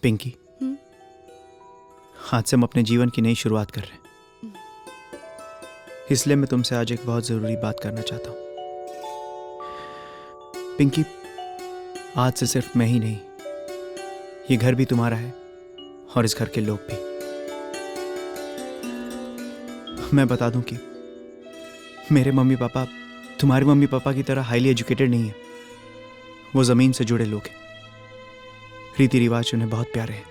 पिंकी, आज से हम अपने जीवन की नई शुरुआत कर रहे हैं, इसलिए मैं तुमसे आज एक बहुत जरूरी बात करना चाहता हूं। पिंकी, आज से सिर्फ मैं ही नहीं, ये घर भी तुम्हारा है और इस घर के लोग भी। मैं बता दूं कि मेरे मम्मी पापा तुम्हारे मम्मी पापा की तरह हाईली एजुकेटेड नहीं है। वो जमीन से जुड़े लोग हैं, रीति रिवाज उन्हें बहुत प्यारे हैं,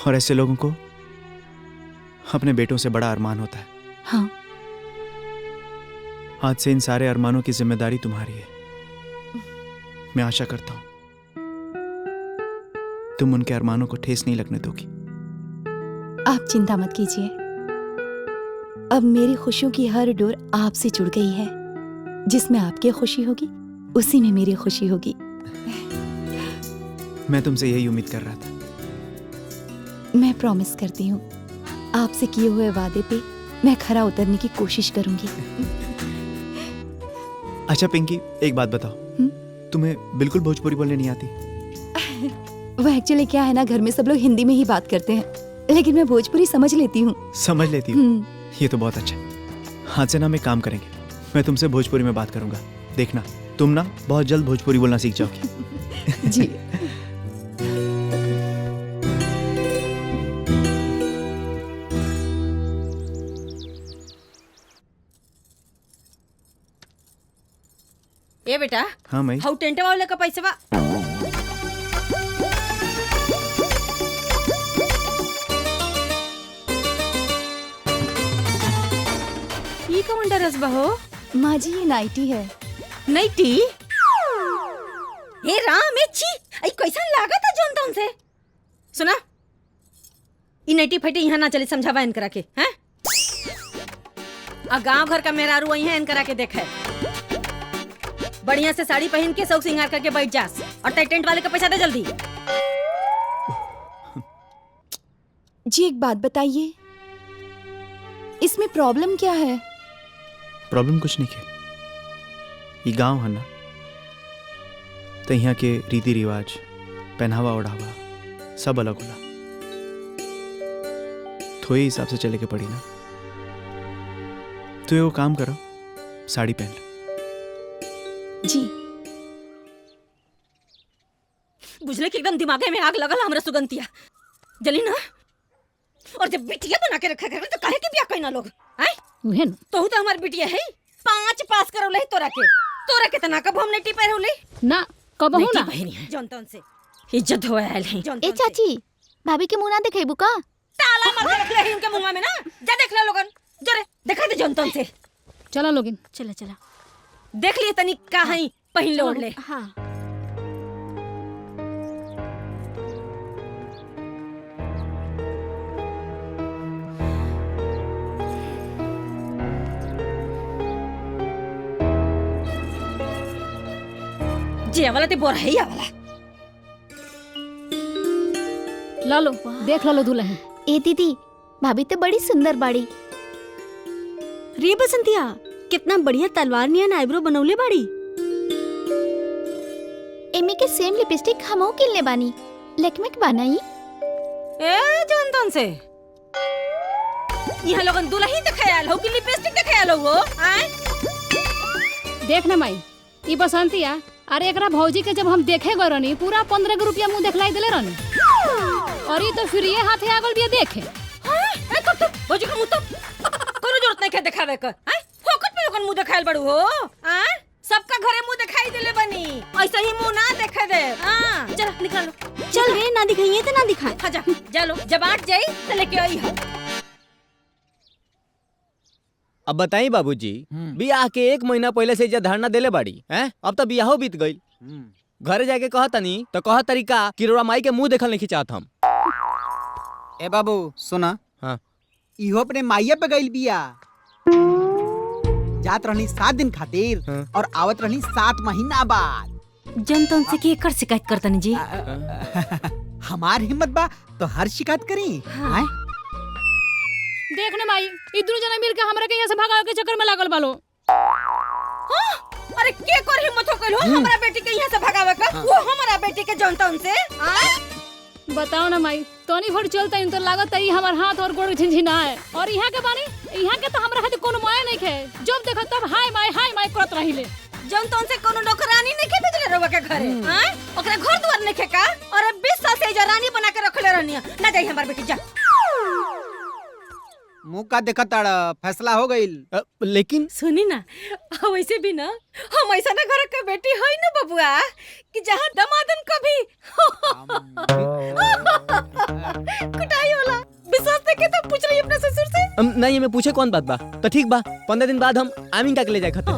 और ऐसे लोगों को अपने बेटों से बड़ा अरमान होता है। हाँ। आज से इन सारे अरमानों की जिम्मेदारी तुम्हारी है। मैं आशा करता हूं तुम उनके अरमानों को ठेस नहीं लगने दोगी। आप चिंता मत कीजिए, अब मेरी खुशियों की हर डोर आपसे जुड़ गई है। जिसमें आपकी खुशी होगी उसी में मेरी खुशी होगी। मैं तुमसे यही उम्मीद कर रहा था। मैं प्रॉमिस करती हूँ, आपसे किए हुए वादे पे मैं खरा उतरने की कोशिश करूंगी। अच्छा पिंकी, एक बात बताओ, तुम्हें बिल्कुल भोजपुरी बोलने नहीं आती? वो एक्चुअली क्या है ना, घर में सब लोग हिंदी में ही बात करते हैं, लेकिन मैं भोजपुरी समझ लेती हूँ। समझ लेती हूँ? ये तो बहुत अच्छा है। आज से ना मैं काम करेंगे, मैं तुमसे भोजपुरी में बात करूंगा। देखना, तुम ना बहुत जल्द भोजपुरी बोलना सीख जाओगी। जी। ए बेटा, हाँ मई, हाउ टेंट वाले का पैसे बा? ये कौन डरस बा हो? माँ जी, ये नाइटी है। नाइटी? हे राम, ए छी, आई कैसा लागत है जोन तोन से? सुना, ई नाइटी फटी यहाँ ना चले, समझावा इन करा के, हैं? आ गांव घर का मेहरारू आई है, इन करा के देखे। बढ़िया से साड़ी पहन के सौख सिंगार करके बैठ जास, और टेंट वाले का पैसा दे जल्दी। जी एक बात बताइए, इसमें प्रॉब्लम क्या है? प्रॉब्लम कुछ नहीं है। ये गांव है ना, तो यहाँ के रीति रिवाज, पहनावा ओढ़ावा सब अलग होला, तो ये हिसाब से चले के पड़ी ना। तो ये वो काम करो, साड़ी पहन लो। जी। बुझले कि एकदम दिमागे में आग लगल हमरा सुगंतिया जली ना। और जब बिटिया बना के रखा कर तो काहे के बियाह कइना लोग, हैं? उहे न। तो तो हमार बिटिया है 5 पास करौले तोरा के तना कब हम नेटी पहिरौले ना, कबहू ना। जनतन से इज्जत होए आइल है। ए चाची, भाभी के मुंह ना दिखेबू का? ताला मार के रखले है उनके मुंह में ना। जा देख ले लोगन, जरे देखा दे जनतन से। चला लोगिन, चला चला देख लिए तनी का है पहिन ले ओढ़ ले। हाँ। जे वाला ते बोर है या वाला। ला लो, देख लो दुल्हन। ए दीदी, भाभी तो बड़ी सुंदर बाड़ी। रे बसंतिया, कितना बढ़िया तलवार नियन आईब्रो बनौले बाड़ी। एमी के सेम लिपस्टिक हमो किनले बानी, लेकमे के बनाई। ए जनतन से यहाँ लोगन दुल्हन दिखायल हो कि लिपस्टिक दिखायल हो? आए देख ना माई, ई बसंतिया, अरे एकरा भौजी के जब हम देखे गए रहनी, पूरा 15 रुपया मुंह देखलाई देले रहनी, और ये तो फिर ये हाथे आगल बिया देखे। ए तो भौजी का मुंह तो कोनो जरूरत नहीं के दिखावे कर। हैं? फोकट पे लोगन मुंह दिखायल बड़ू हो? हैं? सबका घरे मुंह दिखाई देले बनी, ऐसा ही मुंह ना देखे दे। हां चल निकाल लो। चल रे, ना दिखाइए तो ना दिखाए। हाँ जा लो, जब आट जाई तो लेके आई हो। अब बताई बाबूजी, बियाह के 1 महीना पहले से इज्जत धारणा देले बाड़ी हैं? अब तो बियाहो बीत गई। घरे जाके कहतनी तो कह तरीका कि रोरा माई के मुंह देखल नहीं चाहत हम। ए बाबू सुना, हाँ। इहो अपने माइया पे गइल बिया। जात रहनी 7 दिन खातिर, हाँ। और आवत रहनी 7 महीना बाद। जनतन से की कर शिकायत करतनी जी? हमार हिम्मत बा तो हर शिकायत करी। हाँ। देख ना माई, ई दोनों जना मिल के हमरा के यहाँ से भगावे के चक्कर में लागल बालो। अरे के कर हिम्मत हो कइल हो हमरा बेटी के यहाँ से भगावे का? वो हमारा बेटी के जनतन से? बताओ ना माई, तोनी भर चलता इन तो लागत है हमार हाथ और गोड़ झिनझिना है। और यहाँ के बानी, यहाँ के तो हमरा हाथ कोनो माया नहीं खे, जब देखो तब हाय माय करत रहिले। जौन तौन से कोनो नौकरानी नहीं के भेजले रहुआ के घरे, हां? ओकरा घर द्वार नहीं खे का? और 20 साल से रानी बना के रखले रहनी। ना जाई हमार बेटी जा। मुंह का देखा ताड़ा, फैसला हो गई। लेकिन सुनी ना, वैसे भी ना हम ऐसा ना घर के बेटी है ना बबुआ कि जहाँ दमादन कभी कुटाई होला। विश्वास नहीं के तो पूछ रही अपने ससुर से। नहीं, मैं पूछे कौन बात बा? तो ठीक बा, 15 दिन बाद हम आमीन का के ले जाए खातिर।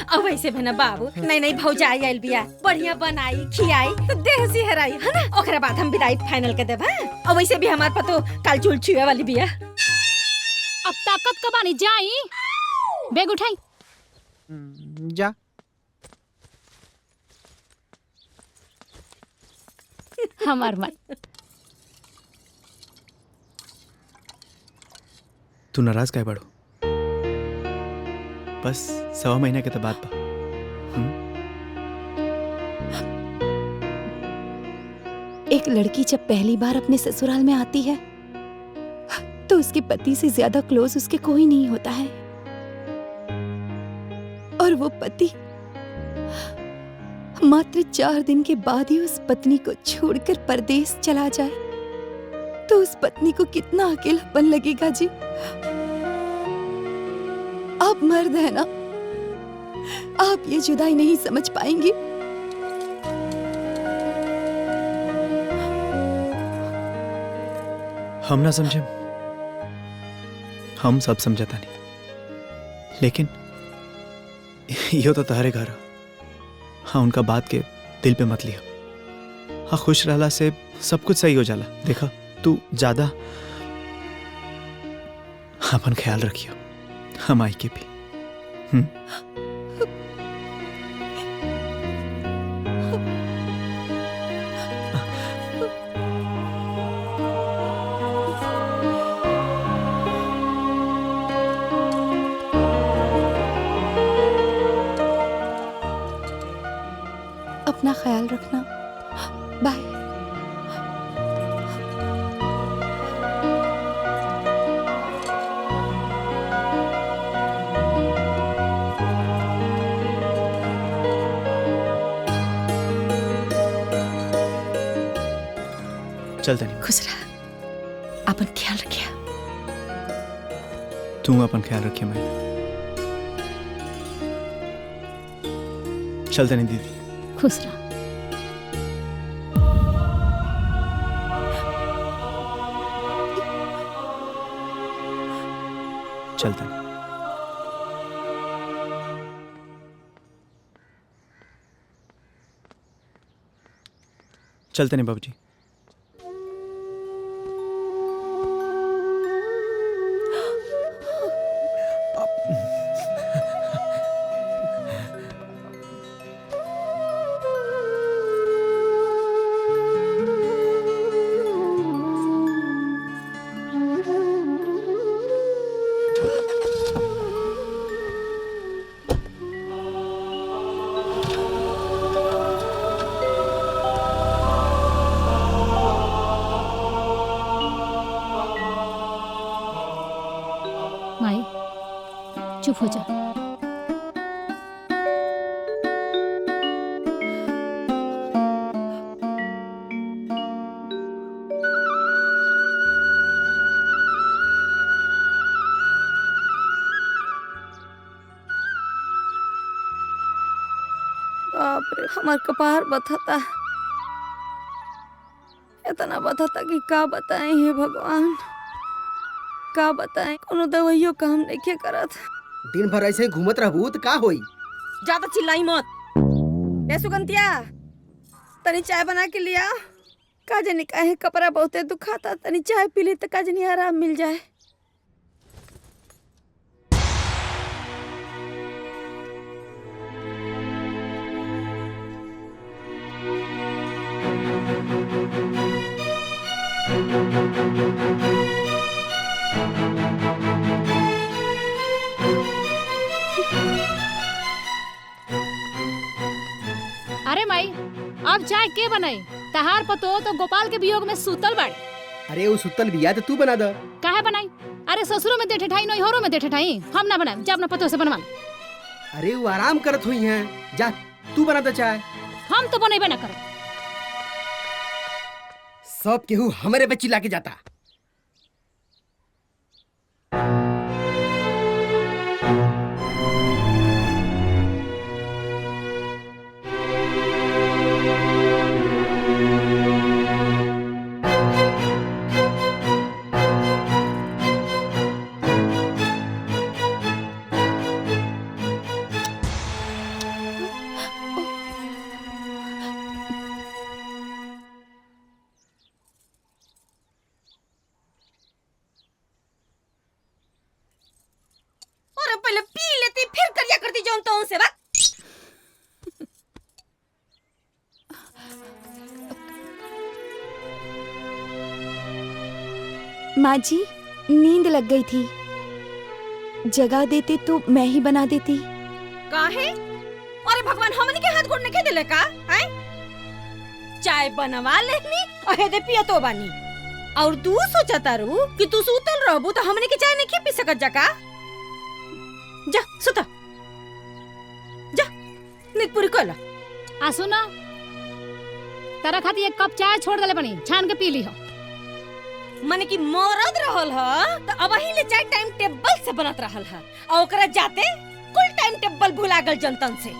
अब वैसे भी ना बाबू, नहीं भौजाई आइल बिया, बढ़िया बनाई खियाई देह सिहराई है ना, ओकरा बाद हम विदाई फाइनल के देब। और वैसे भी हमार पतो काल चूल छुए वाली बिया। अब ताकत का बानी जाई, बैग उठाई। जा। हमार माई। तू नाराज काहे बाड़ू? बस 1.25 महीना के तो बात बा। एक लड़की जब पहली बार अपने ससुराल में आती है तो उसके पति से ज्यादा क्लोज उसके कोई नहीं होता है। और वो पति मात्र 4 दिन के बाद ही उस पत्नी को छोड़कर परदेश चला जाए तो उस पत्नी को कितना अकेलापन लगेगा जी। आप मर्द है ना, आप ये जुदाई नहीं समझ पाएंगे। हम ना समझे, हम सब समझता नहीं, लेकिन यो तो तहरे घर। हाँ, उनका बात के दिल पे मत लिया। हाँ, खुश रहला से सब कुछ सही हो जाला। देखा, तू ज्यादा अपन ख्याल रखियो, हम आई के भी। अपना ख्याल रखना। बाय। चलते नहीं। खुश रहा, अपन ख्याल रखिया। तू अपन ख्याल रखिए मैं। चलते नहीं दीदी। खुश रहा। चलते नहीं। चलते नहीं बाबूजी। माई चुप हो जा। बाप रे, हमार कपार बथता, इतना बथता कि का बताएं हे भगवान, का बताएं। कोनो दवाइयों काम नहीं करत। दिन भर ऐसे ही घूमत रहबू तो का होई? ज्यादा चिल्लाई मत। ए सुगंधिया, तनी चाय बना के लिया। का जानी काहे कपड़ा बहुते दुखाता, तनी चाय पी ली तो का जानी आराम मिल जाए। अरे माई, अब चाय के बनाई? तहार पतो तो गोपाल के वियोग में सूतल बाड़ी। अरे वो सुतल बिया तो तू बना दो। काहे बनाई? अरे ससुरो में देठे ठाई नैहरो में देठे ठाई, हम ना बनाए, जा अपना पतो से बनवा। अरे वो आराम करत हुई हैं, जा तू बना दो चाय। हम तो बनेबे ना करे। सब केहू हमारे पे चिल्ला के जाता। अरे पहले पी लेती फिर करिया करती जौन तो उनसे बात। माँ जी, नींद लग गई थी, जगा देते तो मैं ही बना देती। काहे? अरे भगवान हमनी के हाथ गोड़ नहीं दिले का? हैं? चाय बनवा लेनी और हेदे पिया तो बानी। और तू सोचता रू कि तू सूतल रहबू तो हमनी के चाय नहीं पी सकत जा का? जा सुता, जा नींद पूरी कर ला। आ सुना, तारा खातिर एक कप चाय छोड़ देले बनी, छान के पी ली हो। माने कि मरद रहल ह तो अब ही ले चाय टाइम टेबल से बनत रहल ह और ओकरा जाते कुल टाइम टेबल भुला गल जनतन से।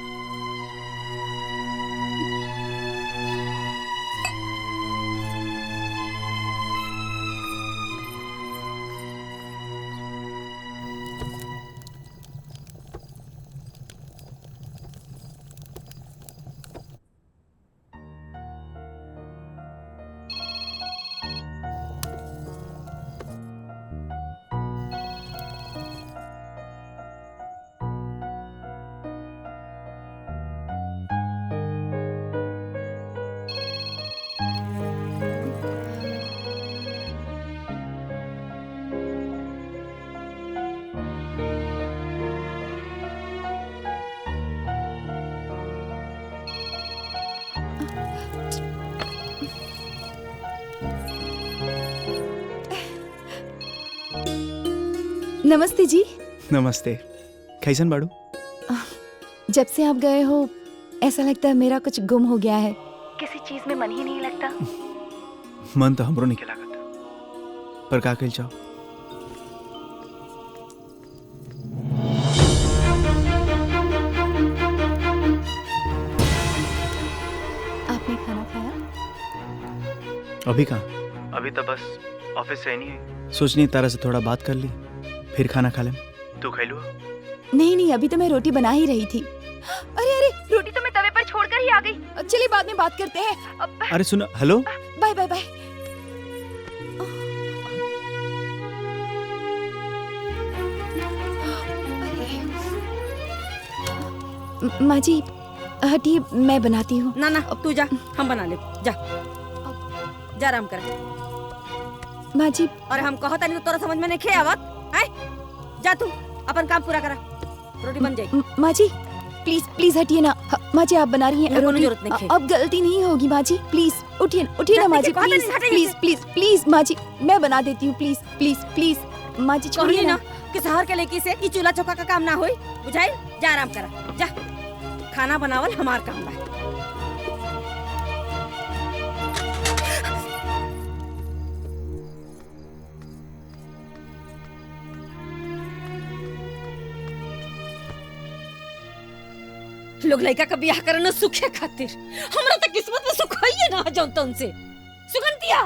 नमस्ते जी। नमस्ते। कैसन बाड़ू? जब से आप गए हो ऐसा लगता है मेरा कुछ गुम हो गया है, किसी चीज में मन ही नहीं लगता। मन तो हमरो नहीं लागत, पर का कइल जाओ। आपने खाना खाया? अभी कहाँ? अभी तो बस ऑफिस से आई नहीं है। सोचनी तारा से थोड़ा बात कर ली, फिर खाना खा लें। तू खैलू? नहीं नहीं, अभी तो मैं रोटी बना ही रही थी। अरे अरे, रोटी तो मैं तवे पर छोड़कर ही आ गई। चलिए बाद में बात करते हैं। अरे सुनो, हेलो। By by by. माँ जी हटिए, मैं बनाती हूँ। ना ना तू जा, हम बना ले। जा जा आराम कर। माँ जी और हम कहता नहीं तो तोरा समझ में नहीं खे आवत। आए जा तू अपन काम पूरा करा, रोटी बन जाएगी। माँ जी प्लीज प्लीज हटिए ना। माँ जी आप बना रही हैं मेरे को रोटी, जरूरत नहीं है। अब गलती नहीं होगी माँ जी, प्लीज उठिए उठिए ना माँ जी, कहते प्लीज नहीं, हटिए प्लीज से। प्लीज प्लीज माँ जी मैं बना देती हूँ, प्लीज प्लीज प्लीज माँ जी छोड़िए कहली ना। ना कि शहर के लड़की से ई चूल्हा चौका का काम ना होई, बुझाई? जा आराम करा, जा। खाना बनावल हमार काम बा। लोग लड़का का ब्याह करना सुखे खातिर, हमरा तो किस्मत में सुख है ना जौन तौन से। सुगंधिया,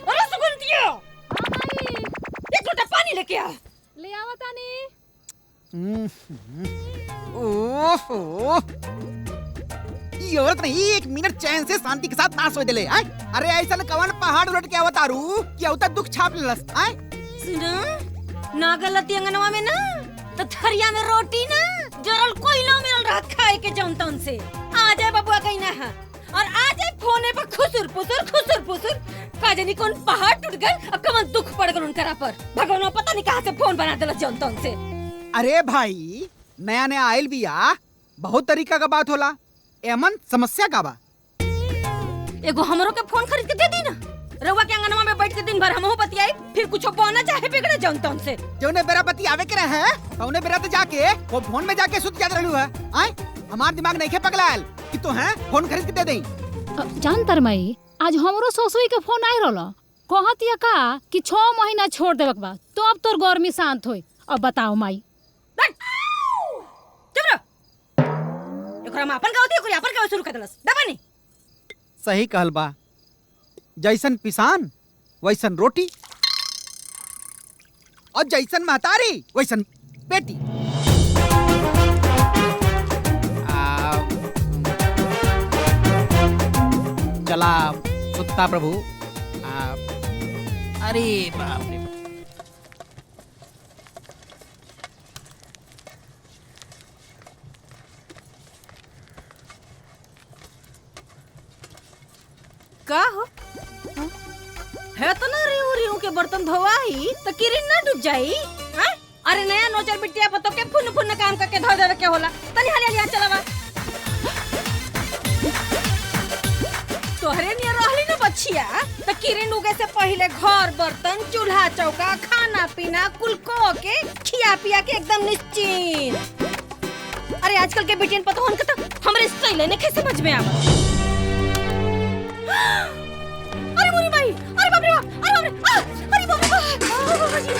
अरे सुगंधिया, एक लोटा पानी लेके आ। ले आवा तानी। ओहो, ये औरत नहीं एक मिनट चैन से शांति के साथ ना सोए दिले। आय अरे ऐसा कवन पहाड़ उलट के अवतारू कि अवता दुख छाप लेलस। आय सुना ना, गलती अंगनवा में ना तो थरिया में रोटी ना जरल कोई ना मिल रहा खाए के जौन तौन से। आ जाए बबुआ कहीं ना है, और आ जाए फोने पर खुसुर पुसुर का जानी कौन पहाड़ टूट गए, अब कमन दुख पड़ गए उनकरा पर। भगवान पता नहीं कहाँ से फोन बना दिला जौन तौन से। अरे भाई नया नया आयल बिया, बहुत तरीका का बात होला, एमन समस्या का बा। एगो हमरो के फोन खरीद के दे दी ना। रउआ के अंगनवा में बैठ के दिन भर हमहू बतियाई, फिर कुछो बोना चाहे बिगड़े जौन तौन से। जौने बेरा बतियावे के रहे तौने बेरा तो जाके वो फोन में जाके सुत जात रहलू है। आय हमार दिमाग नहीं खे पगलाल कि तो है फोन खरीद के दे देई। जानतर माई आज हमरो ससुई के फोन आई रहल, कहतिया का कि 6 महीना छोड़ देवक बा तो अब तोर गर्मी शांत होई। अब बताओ माई। चुप रह। एकरा में अपन गावती कोई अपन गाव शुरू कर देलस। दबानी। सही कहल बा, जैसन पिसान वैसन रोटी और जैसन महतारी वैसन बेटी। चला सुत्ता प्रभु। अरे बाप रे। का हो है तो ना रिऊ रिऊ के बर्तन धोवाई तो किरिन ना डूब जाई। हैं? अरे नया नोचर बिटिया पतो के फुन फुन काम करके धो देवे के होला। तनी हाले लिया चलावा। तोहरे नियर रहली ना बच्चिया तो किरिन उगे से पहले घर बर्तन चूल्हा चौका खाना पीना कुल को के खिया पिया के एकदम निश्चिंत। अरे आजकल के बेटियन पतो हन के तो हमरे स्टाइल ने कैसे समझ में आवा। अरे मोरी भाई, अरे बाप रे बाप, अरे बाप रे,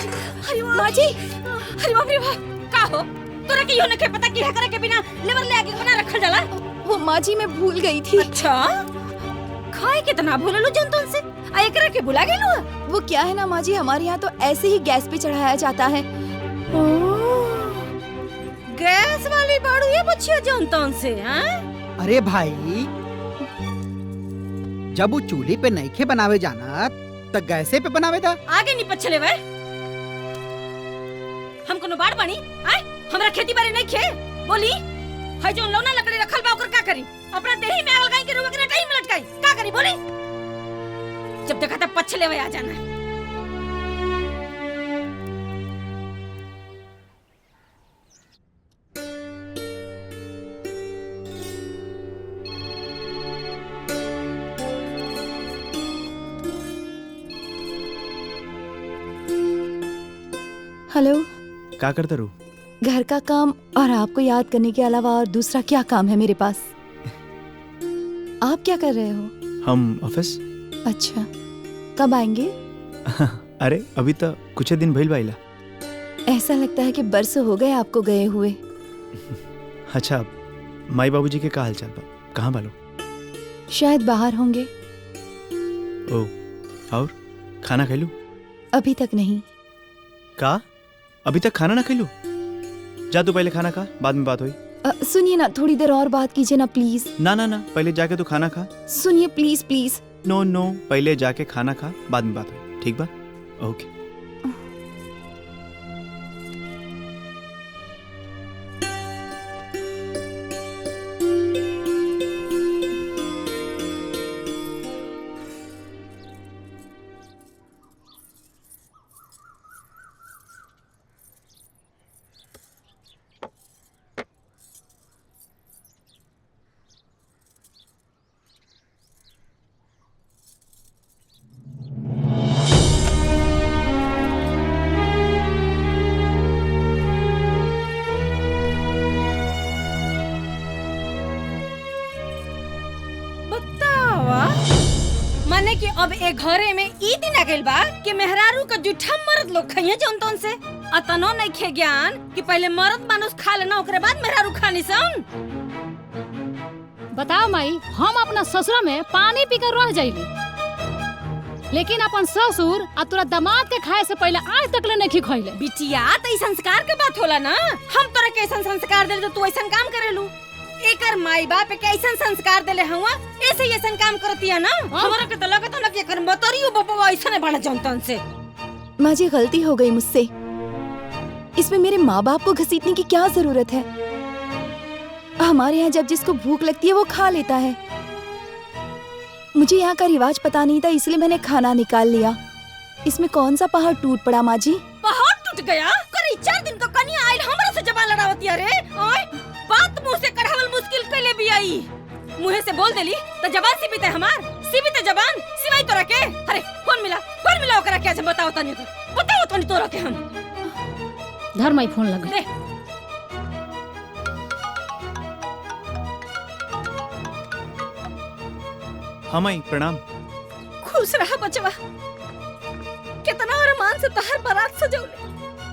अरे माँ जी, अरे बाप रे बाप। का हो तोरा के यो न के पता कि करे के बिना लेवर ले आके बना रखल जाला। वो माँ जी मैं भूल गई थी। अच्छा खाए कितना भूललू जंतुन से आ एकरा के भुला गेलू। वो क्या है ना माँ जी, हमारे यहाँ तो ऐसे ही गैस पे चढ़ाया जाता है। गैस वाली बाड़ू ये बच्चिया जंतुन से। हैं? अरे भाई जब वो चूल्हे पे नईखे बनावे जाना तो गैसे पे बनावे दा। आगे नहीं पछले वे हम कोनो बाड़ बनी आय हमरा खेती बाड़ी नहीं खे बोली है जो लौना लकड़ी रखल बा ओकर का करी। अपना देही में आग लगाई के रुआ के टाइम में लटकाई का करी बोली। जब देखा तब पछले वे आ जाना। हेलो। क्या करता रू? घर का काम और आपको याद करने के अलावा और दूसरा क्या काम है मेरे पास? आप क्या कर रहे हो? हम ऑफिस। अच्छा कब आएंगे? अरे अभी तो कुछ दिन भइल बाइला। ऐसा लगता है कि बरसों हो गए आपको गए हुए। अच्छा माई बाबूजी के का हाल चाल बा? कहाँ बालो? शायद बाहर होंगे। ओ और खाना खैलू? अभी तक नहीं। का अभी तक खाना ना खैलू? जा तू पहले खाना खा, बाद में बात होई। सुनिए ना, थोड़ी देर और बात कीजिए ना प्लीज। ना ना ना, पहले जाके तू खाना खा। सुनिए प्लीज प्लीज। नो नो, पहले जाके खाना खा, बाद में बात होई। ठीक बा? ओके। माने कि अब ए घरे में ई दिन आ गइल बा कि मेहरारू का जूठा मर्द लोग खाइए जौन से अतनो नहीं खे ज्ञान कि पहले मर्द मानुस खा लेना ओकरे बाद मेहरारू खानी सन। बताओ माई, हम अपना ससुरा में पानी पीकर रह जाइली, लेकिन अपन ससुर आ तोरा दामाद के खाए से पहले आज तक ले नहीं खइले। बिटिया तो ई संस्कार के बात होला ना। हम तोरा के ऐसा संस्कार देले तो तू ऐसा काम करेलू। एकर माई बाप के ऐसा संस्कार देले हुआ ऐसे ही ऐसा काम करतिया ना। हमरा के तो लगत ना कि एकर मतरियो बाबा ऐसा ने बना जंतन से। माँ जी गलती हो गई मुझसे। इसमें मेरे माँ बाप को घसीटने की क्या जरूरत है? हमारे यहाँ जब जिसको भूख लगती है वो खा लेता है। मुझे यहाँ का रिवाज पता नहीं था, इसलिए मैंने खाना निकाल लिया। इसमें कौन सा पहाड़ टूट पड़ा माँ जी? पहाड़ टूट गया? करी 4 दिन तो कन्या आइल हमरा से जबान लड़ावतिया रे। ओए बात मुंह से कढ़ावल मुश्किल कैले भी आई। मुंह से बोल देली तो जबान से पीते हमार सीबी ते जबान सिवाय तोरा के। अरे फोन मिला ओकरा के। आज बताओ तनी तोरा के हम धर माई फोन लगा। दे हाँ माई प्रणाम। खुश रहा बचवा। कितना अरमान से तहर बारात सजौले,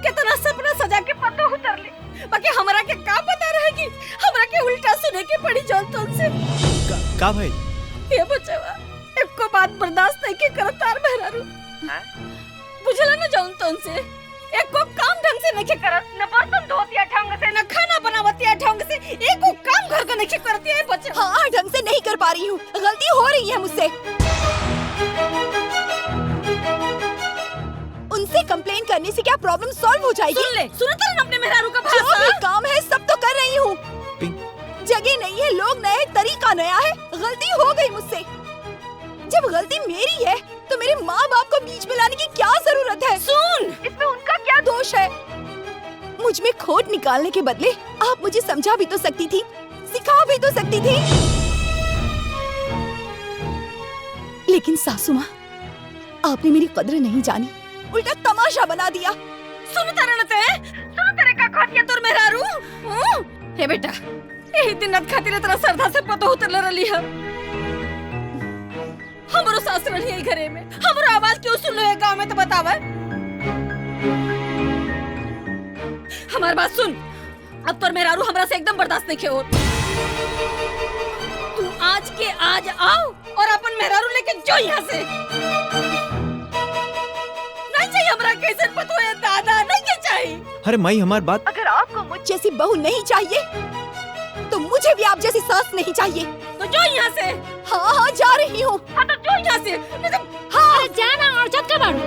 कितना सपना सजा के पतो उतरले, बाकी हमरा के का पता रहेगी, हमरा के उल्टा सुने के पड़ी जौन तुमसे। का भाई? ये बचवा एको बात बर्दाश्त नहीं के करत तार मेहरारू। बुझला ना जौन तुमसे एको काम ढंग से नहीं करत, न बर्तन धोतिया ढंग से, न खाना बनावतिया ढंग से, एको काम घर का नहीं करती है बचवा। हाँ ढंग से नहीं कर पा रही हूँ, गलती हो रही है मुझसे। उनसे कंप्लेन करने से क्या प्रॉब्लम सॉल्व हो जाएगी? सुन तेरे अपने मेहरारू का जो भाषा। भी काम है सब तो कर रही हूँ। पिंक, जगह नहीं है, लोग नए, तरीका नया है। गलती हो गई मुझसे। जब गलती मेरी है तो मेरे माँ बाप को बीच में लाने की क्या जरूरत है? सुन, इसमें उनका क्या दोष है? मुझ में खोट निकालने के बदले आप मुझे समझा भी तो सकती थी, सिखा भी तो सकती थी। लेकिन सासू माँ, आपने मेरी कद्र नहीं जानी, उल्टा तमाशा बना दिया। सुन तेरे का खातिया तोर मेहरारू। हे बेटा, यही दिन रात खातिर तेरा सरधा से पतो उतरले रही हम। हमरो सास रही है घरे में, हमरो आवाज क्यों सुन लो है गांव में तो बतावा। हमार बात सुन, अब तोर मेहरारू हमरा से एकदम बर्दाश्त नहीं हो। तू आज के आज आओ और अपन मेहरारू लेके जो यहाँ से। नहीं चाहिए हमरा कैसे पतो है दादा, नहीं चाहिए। अरे माई हमारी बात। अगर आपको मुझ जैसी बहू नहीं चाहिए तो मुझे भी आप जैसी सास नहीं चाहिए। तो जो यहाँ से। हाँ हाँ जा रही हूँ। हाँ तो जो यहाँ से। हाँ अरे जाना और चक्कर बाड़ू।